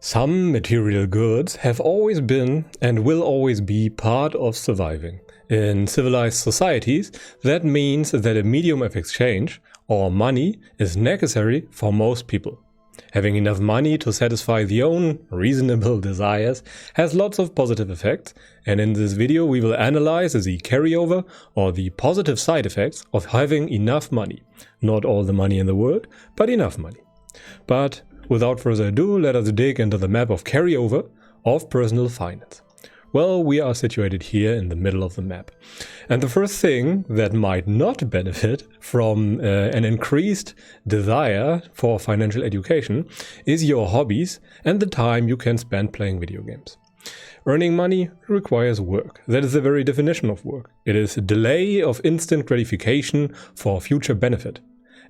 Some material goods have always been and will always be part of surviving. In civilized societies, that means that a medium of exchange, or money, is necessary for most people. Having enough money to satisfy their own reasonable desires has lots of positive effects, and in this video we will analyze the carryover or the positive side effects of having enough money. Not all the money in the world, but enough money. But without further ado, let us dig into the map of carryover of personal finance. Well, we are situated here in the middle of the map. And the first thing that might not benefit from an increased desire for financial education is your hobbies and the time you can spend playing video games. Earning money requires work. That is the very definition of work. It is a delay of instant gratification for future benefit.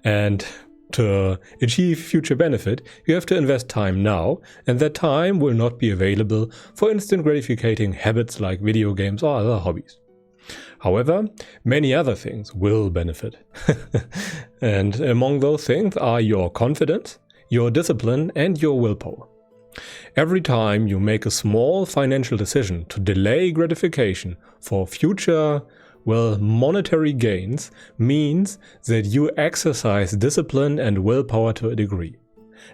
And to achieve future benefit, you have to invest time now, and that time will not be available for instant gratificating habits like video games or other hobbies. However, many other things will benefit. And among those things are your confidence, your discipline, and your willpower. Every time you make a small financial decision to delay gratification for future monetary gains means that you exercise discipline and willpower to a degree.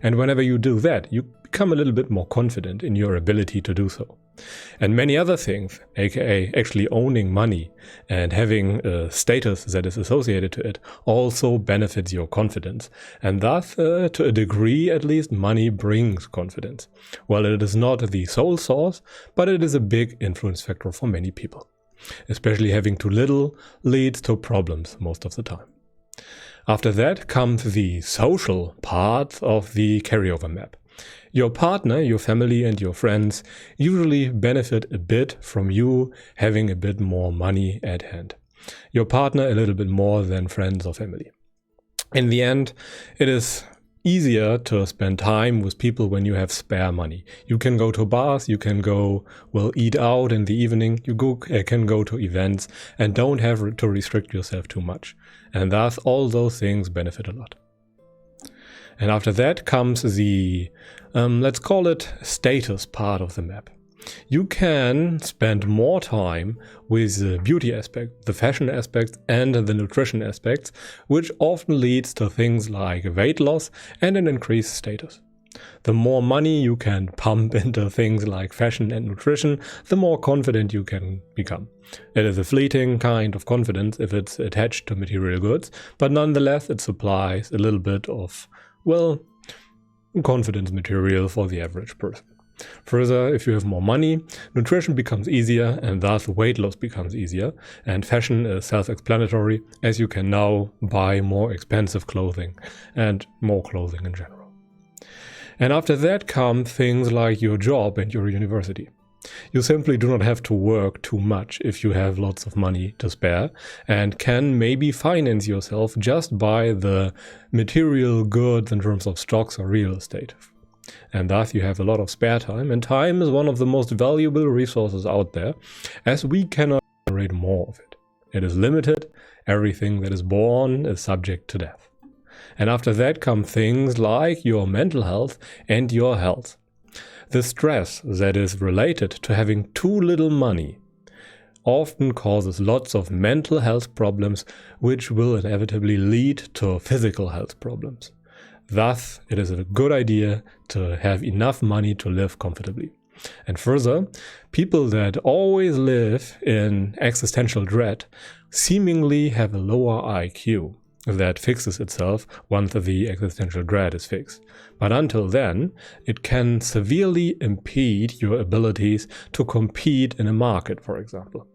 And whenever you do that, you become a little bit more confident in your ability to do so. And many other things, aka actually owning money and having a status that is associated to it, also benefits your confidence. And thus, to a degree at least, money brings confidence. Well, it is not the sole source, but it is a big influence factor for many people. Especially having too little leads to problems most of the time. After that comes the social part of the carryover map. Your partner, your family and your friends usually benefit a bit from you having a bit more money at hand. Your partner a little bit more than friends or family. In the end, it is easier to spend time with people when you have spare money. You can go to bars, you can go, eat out in the evening, you can go to events and don't have to restrict yourself too much. And thus all those things benefit a lot. And after that comes the, let's call it status part of the map. You can spend more time with the beauty aspect, the fashion aspect, and the nutrition aspects, which often leads to things like weight loss and an increased status. The more money you can pump into things like fashion and nutrition, the more confident you can become. It is a fleeting kind of confidence if it's attached to material goods, but nonetheless it supplies a little bit of, confidence material for the average person. Further, if you have more money, nutrition becomes easier and thus weight loss becomes easier, and fashion is self-explanatory as you can now buy more expensive clothing and more clothing in general. And after that come things like your job and your university. You simply do not have to work too much if you have lots of money to spare and can maybe finance yourself just by the material goods in terms of stocks or real estate. And thus you have a lot of spare time, and time is one of the most valuable resources out there, as we cannot generate more of it. It is limited, everything that is born is subject to death. And after that come things like your mental health and your health. The stress that is related to having too little money often causes lots of mental health problems, which will inevitably lead to physical health problems. Thus, it is a good idea to have enough money to live comfortably. And further, people that always live in existential dread seemingly have a lower IQ that fixes itself once the existential dread is fixed. But until then, it can severely impede your abilities to compete in a market, for example.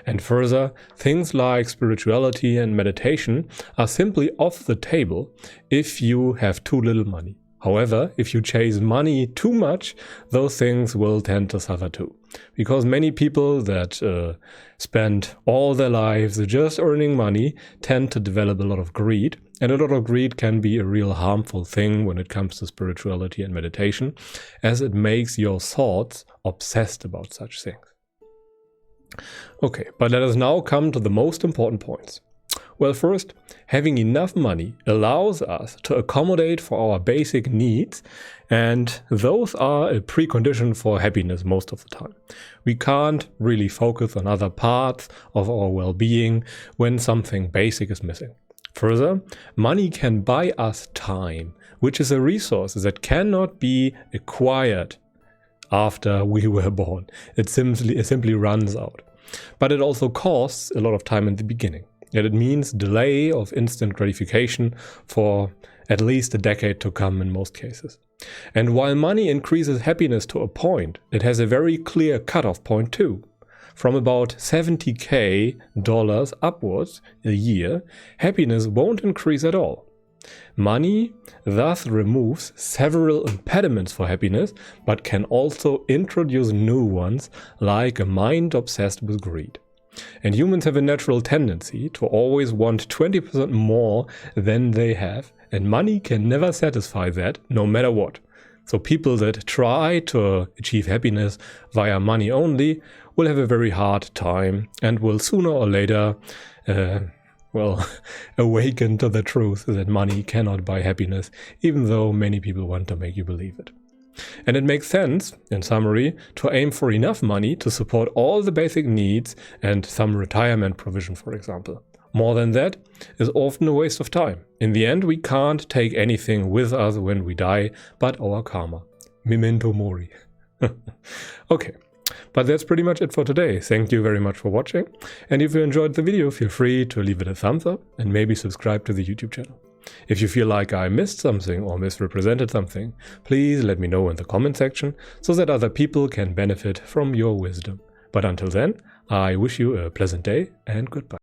And further, things like spirituality and meditation are simply off the table if you have too little money. However, if you chase money too much, those things will tend to suffer too. Because many people that spend all their lives just earning money tend to develop a lot of greed. And a lot of greed can be a real harmful thing when it comes to spirituality and meditation, as it makes your thoughts obsessed about such things. Okay, but let us now come to the most important points. Well, first, having enough money allows us to accommodate for our basic needs, and those are a precondition for happiness most of the time. We can't really focus on other parts of our well-being when something basic is missing. Further, money can buy us time, which is a resource that cannot be acquired after we were born. It simply runs out. But it also costs a lot of time in the beginning. Yet it means delay of instant gratification for at least a decade to come in most cases. And while money increases happiness to a point, it has a very clear cutoff point too. From about $70,000 upwards a year, happiness won't increase at all. Money thus removes several impediments for happiness, but can also introduce new ones, like a mind obsessed with greed. And humans have a natural tendency to always want 20% more than they have, and money can never satisfy that, no matter what. So people that try to achieve happiness via money only will have a very hard time and will sooner or later, awaken to the truth that money cannot buy happiness, even though many people want to make you believe it. And it makes sense, in summary, to aim for enough money to support all the basic needs and some retirement provision, for example. More than that is often a waste of time. In the end, we can't take anything with us when we die but our karma. Memento mori. Okay, but that's pretty much it for today. Thank you very much for watching. And if you enjoyed the video, feel free to leave it a thumbs up and maybe subscribe to the YouTube channel. If you feel like I missed something or misrepresented something, please let me know in the comment section so that other people can benefit from your wisdom. But until then, I wish you a pleasant day and goodbye.